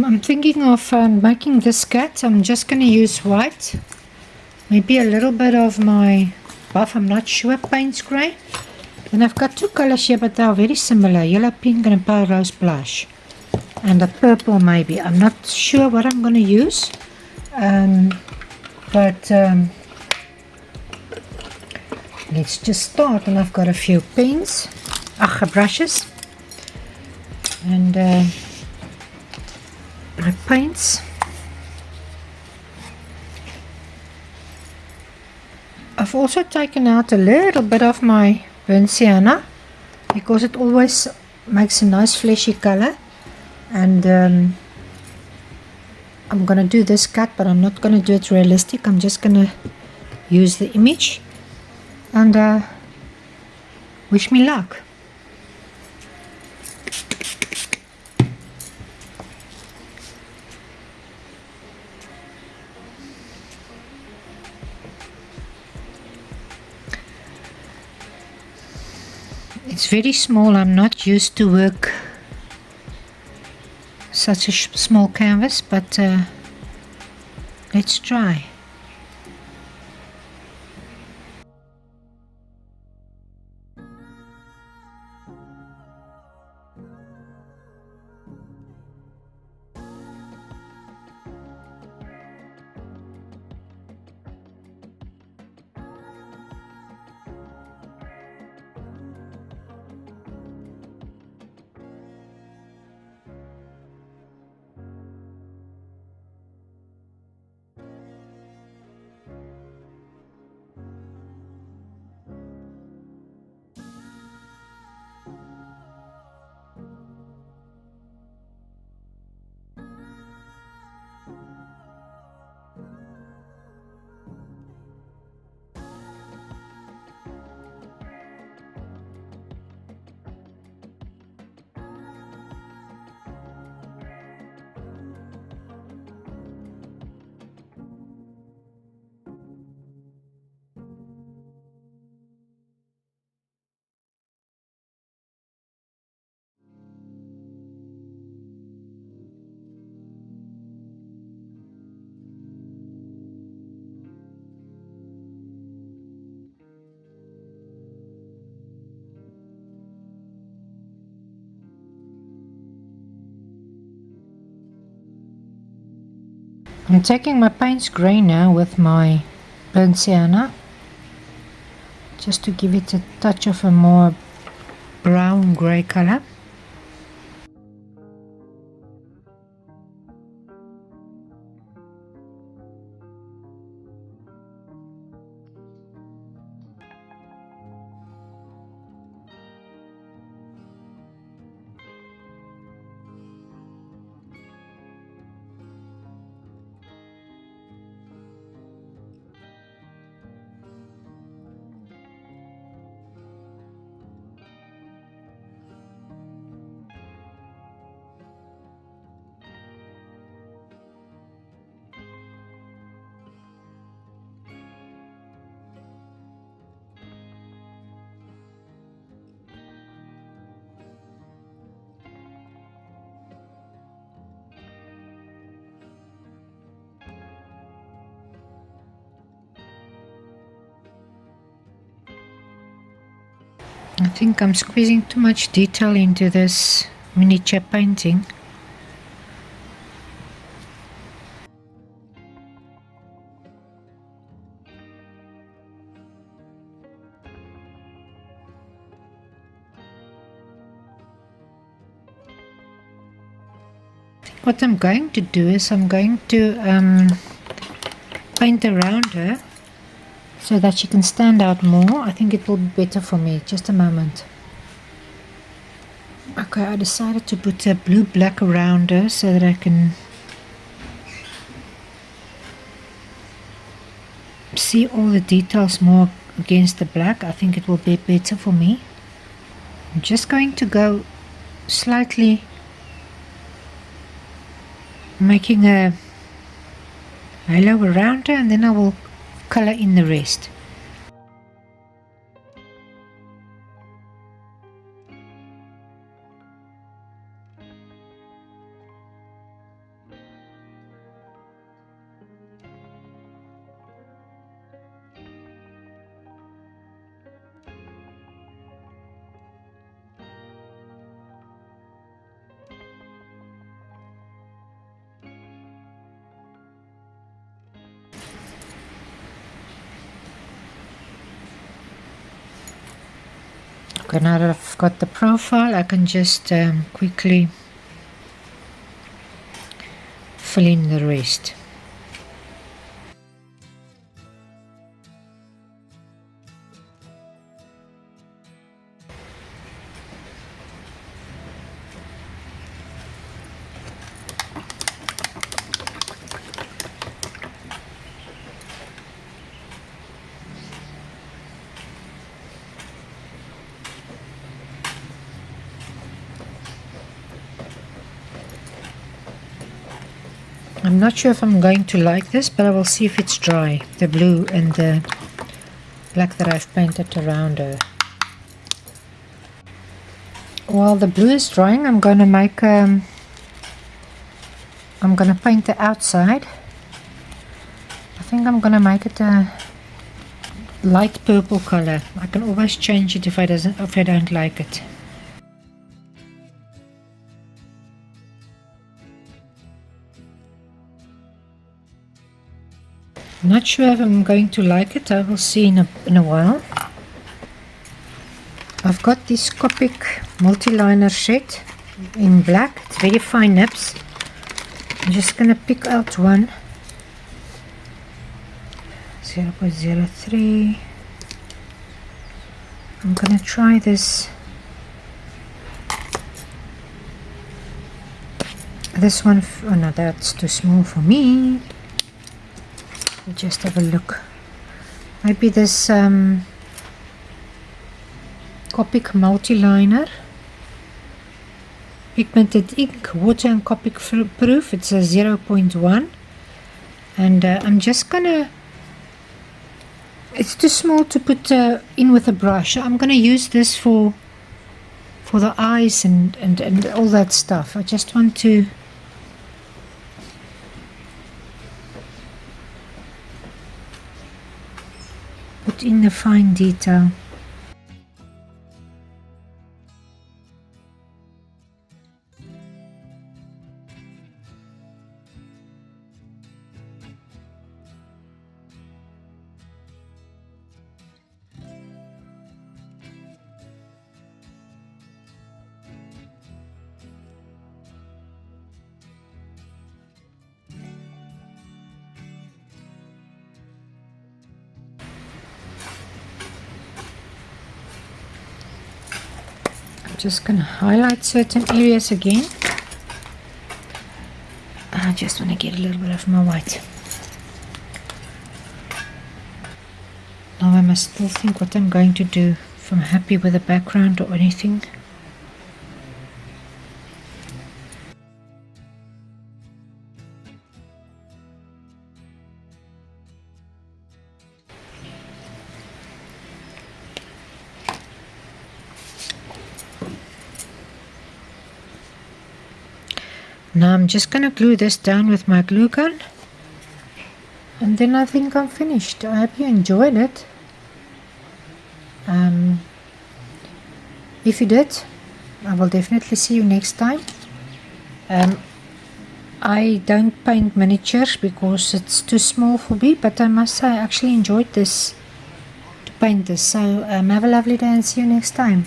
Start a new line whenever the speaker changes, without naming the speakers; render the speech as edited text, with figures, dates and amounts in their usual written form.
I'm thinking of making this cat. I'm just going to use white, maybe a little bit of my buff, I'm not sure, Payne's grey. And I've got two colors here, but they are very similar, yellow pink and a pale rose blush, and a purple maybe. I'm not sure what I'm going to use, but let's just start. And I've got a few pens, brushes, and my paints. I've also taken out a little bit of my burnt sienna because it always makes a nice fleshy color, and I'm gonna do this cut, but I'm not gonna do it realistic. I'm just gonna use the image, and wish me luck. It's very small. I'm not used to work such a small canvas, but let's try. I'm taking my Payne's grey now with my burnt sienna, just to give it a touch of a more brown grey color. I think I'm squeezing too much detail into this miniature painting. What I'm going to do is I'm going to paint around her so that she can stand out more. I think it will be better for me. Just a moment. Okay, I decided to put a blue black around her so that I can see all the details more against the black. I think it will be better for me. I'm just going to go slightly making a halo around her, and then I will color in the rest. Okay, now that I've got the profile, I can just quickly fill in the rest. I'm not sure if I'm going to like this, but I will see if it's dry, the blue and the black that I've painted around her. While the blue is drying, I'm going to make I'm going to paint the outside. I think I'm going to make it a light purple color. I can always change it if I don't like it. I'm not sure if I'm going to like it. I will see in a while. I've got this Copic multi-liner set in black. It's very fine nibs. I'm just going to pick out one. 0.03. I'm going to try this. This one, oh no, that's too small for me. Just have a look. Maybe this Copic multi-liner pigmented ink, water and Copic proof. It's a 0.1, and I'm just gonna, it's too small to put in with a brush, so I'm gonna use this for the eyes and all that stuff. I just want to put in the fine detail. Just going to highlight certain areas again. I just want to get a little bit of my white. Now I must still think what I'm going to do, if I'm happy with the background or anything. Now I'm just going to glue this down with my glue gun, and then I think I'm finished. I hope you enjoyed it. If you did, I will definitely see you next time. I don't paint miniatures because it's too small for me, but I must say I actually enjoyed this, to paint this. So have a lovely day and see you next time.